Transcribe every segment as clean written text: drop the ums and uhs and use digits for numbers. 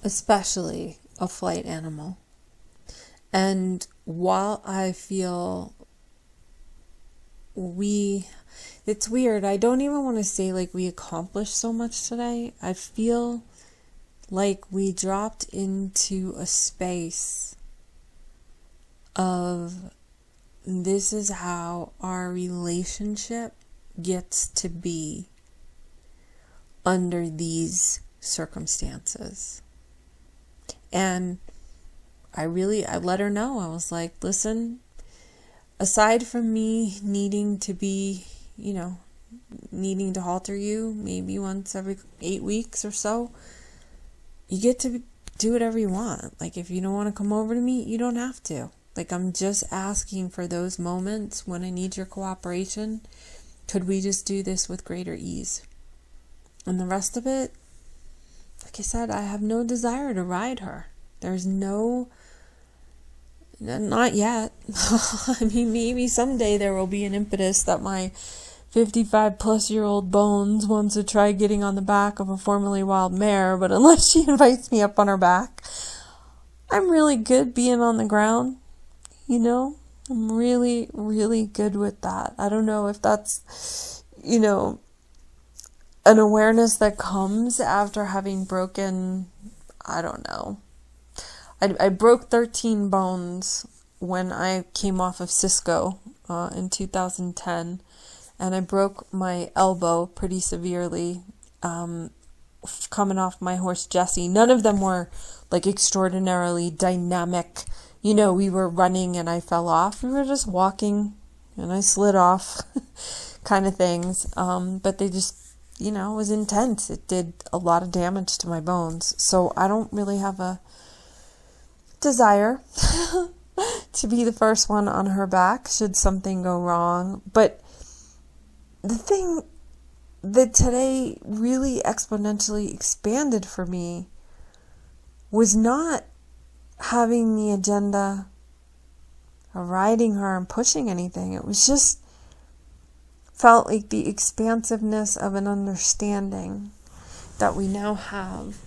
especially a flight animal. And while I feel it's weird, I don't even want to say like we accomplished so much today. I feel like we dropped into a space of this is how our relationship gets to be under these circumstances. And I let her know. I was like, listen, aside from me needing to be, needing to halter you maybe once every 8 weeks or so, you get to do whatever you want. Like, if you don't want to come over to me, you don't have to. Like, I'm just asking for those moments when I need your cooperation. Could we just do this with greater ease? And the rest of it, like I said, I have no desire to ride her. There's not yet. I mean, maybe someday there will be an impetus that my 55-plus-year-old bones wants to try getting on the back of a formerly wild mare, but unless she invites me up on her back, I'm really good being on the ground, I'm really, really good with that. I don't know if that's, an awareness that comes after having broken, I don't know. I broke 13 bones when I came off of Cisco in 2010, and I broke my elbow pretty severely coming off my horse Jessie. None of them were like extraordinarily dynamic. We were running and I fell off. We were just walking and I slid off kind of things. But they just, it was intense. It did a lot of damage to my bones. So I don't really have a desire to be the first one on her back should something go wrong. But the thing that today really exponentially expanded for me was not having the agenda of riding her and pushing anything. It was just felt like the expansiveness of an understanding that we now have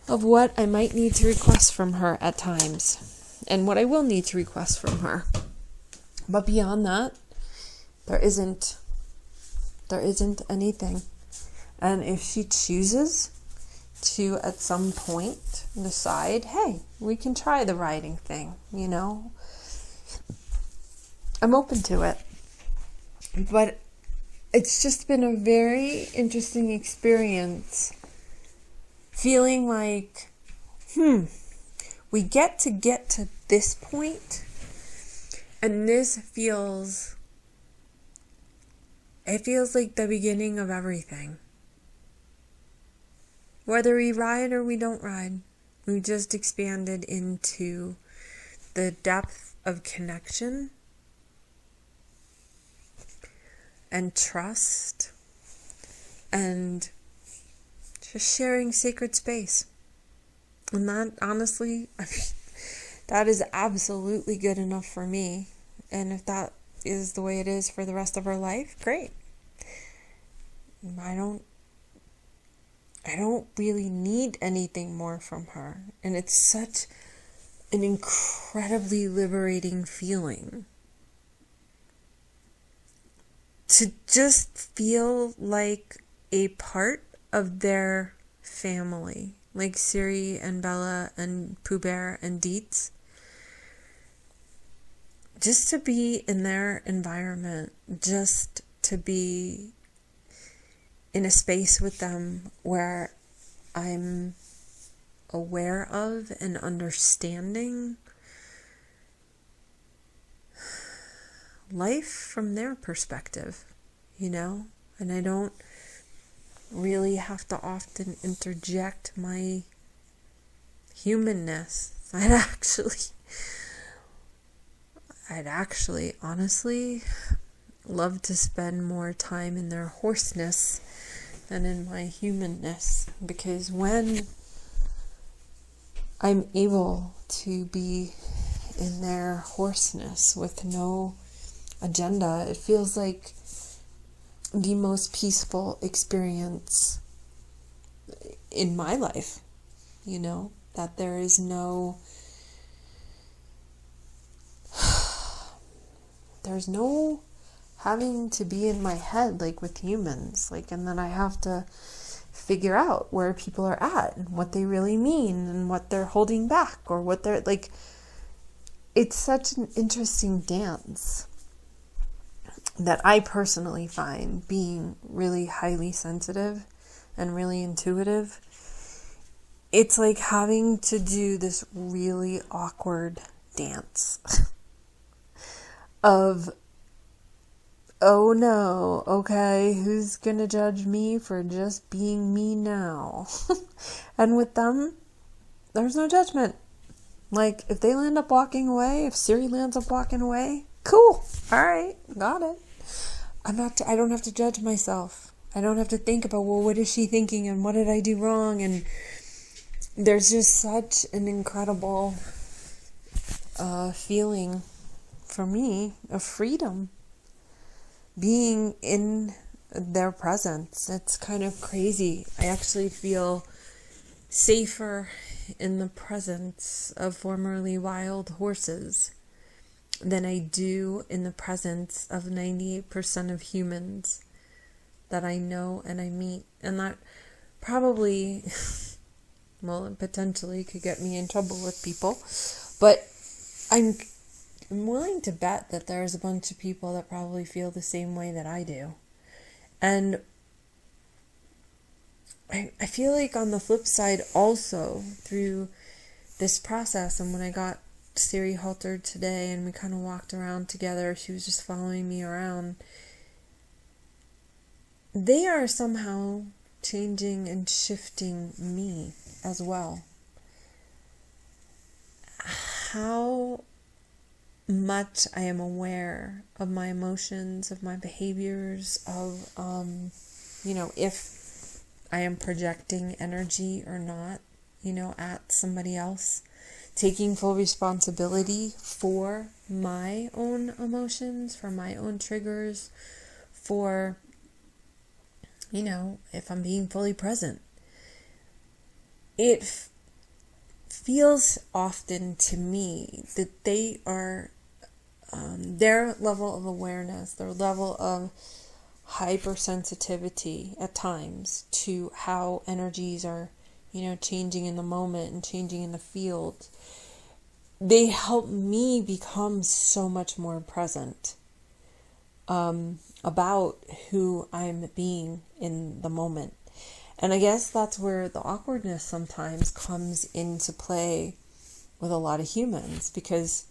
of what I might need to request from her at times and what I will need to request from her. But beyond that, there isn't anything. And if she chooses to at some point decide, hey, we can try the riding thing, I'm open to it. But it's just been a very interesting experience feeling like, we get to this point, and this feels like the beginning of everything. Whether we ride or we don't ride, we just expanded into the depth of connection and trust and just sharing sacred space. And that, honestly, that is absolutely good enough for me. And if that is the way it is for the rest of her life, great. I don't really need anything more from her. And it's such an incredibly liberating feeling to just feel like a part of their family, like Siri and Bella and Pooh Bear and Deets. Just to be in their environment, just to be in a space with them where I'm aware of and understanding life from their perspective, and I don't really have to often interject my humanness. I'd actually, honestly, love to spend more time in their horseness than in my humanness, because when I'm able to be in their horseness with no agenda, it feels like the most peaceful experience in my life. that there is there's no having to be in my head like with humans, and then I have to figure out where people are at and what they really mean and what they're holding back or what they're it's such an interesting dance that I personally find, being really highly sensitive and really intuitive. It's like having to do this really awkward dance of, oh no, okay, who's gonna judge me for just being me now? And with them, there's no judgment. If they land up walking away, if Siri lands up walking away, cool, alright, got it. I don't have to judge myself. I don't have to think about, well, what is she thinking and what did I do wrong? And there's just such an incredible feeling for me of freedom being in their presence. It's kind of crazy. I actually feel safer in the presence of formerly wild horses than I do in the presence of 98% of humans that I know and I meet. And that probably, well, it potentially could get me in trouble with people. But I'm willing to bet that there's a bunch of people that probably feel the same way that I do. And I feel like on the flip side also, through this process, and when I got Siri haltered today and we kind of walked around together, she was just following me around, they are somehow changing and shifting me as well. How much I am aware of my emotions, of my behaviors, of, if I am projecting energy or not, at somebody else, taking full responsibility for my own emotions, for my own triggers, for, if I'm being fully present. It feels often to me that they are, their level of awareness, their level of hypersensitivity at times to how energies are, changing in the moment and changing in the field. They help me become so much more present about who I'm being in the moment. And I guess that's where the awkwardness sometimes comes into play with a lot of humans, because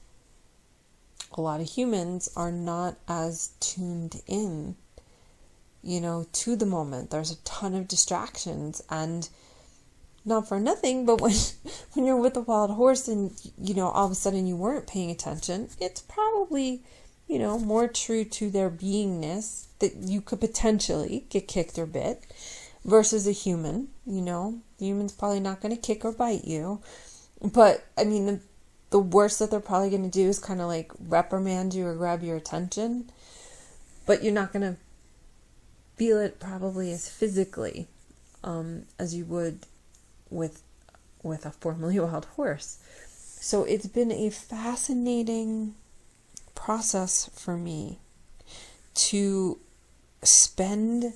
a lot of humans are not as tuned in, to the moment. There's a ton of distractions, and not for nothing, but when you're with a wild horse and, all of a sudden you weren't paying attention, it's probably, more true to their beingness that you could potentially get kicked or bit versus a human. The human's probably not going to kick or bite you. But, the worst that they're probably going to do is kind of reprimand you or grab your attention. But you're not going to feel it probably as physically as you would with a formerly wild horse. So it's been a fascinating process for me to spend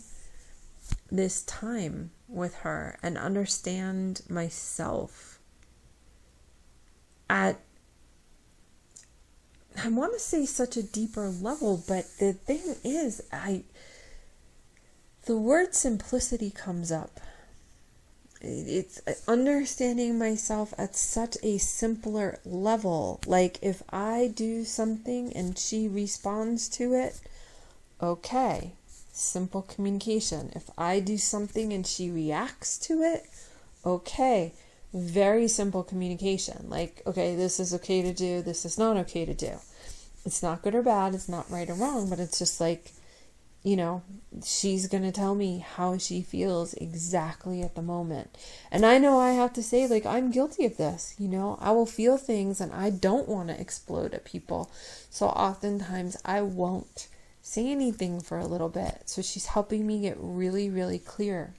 this time with her and understand myself at, I want to say, such a deeper level, but the thing is, the word simplicity comes up. It's understanding myself at such a simpler level. If I do something and she responds to it, okay, simple communication. If I do something and she reacts to it, okay, very simple communication. Okay, this is okay to do, this is not okay to do. It's not good or bad, it's not right or wrong, but it's just she's going to tell me how she feels exactly at the moment. And I know I have to say, I'm guilty of this. I will feel things and I don't want to explode at people. So oftentimes I won't say anything for a little bit. So she's helping me get really, really clear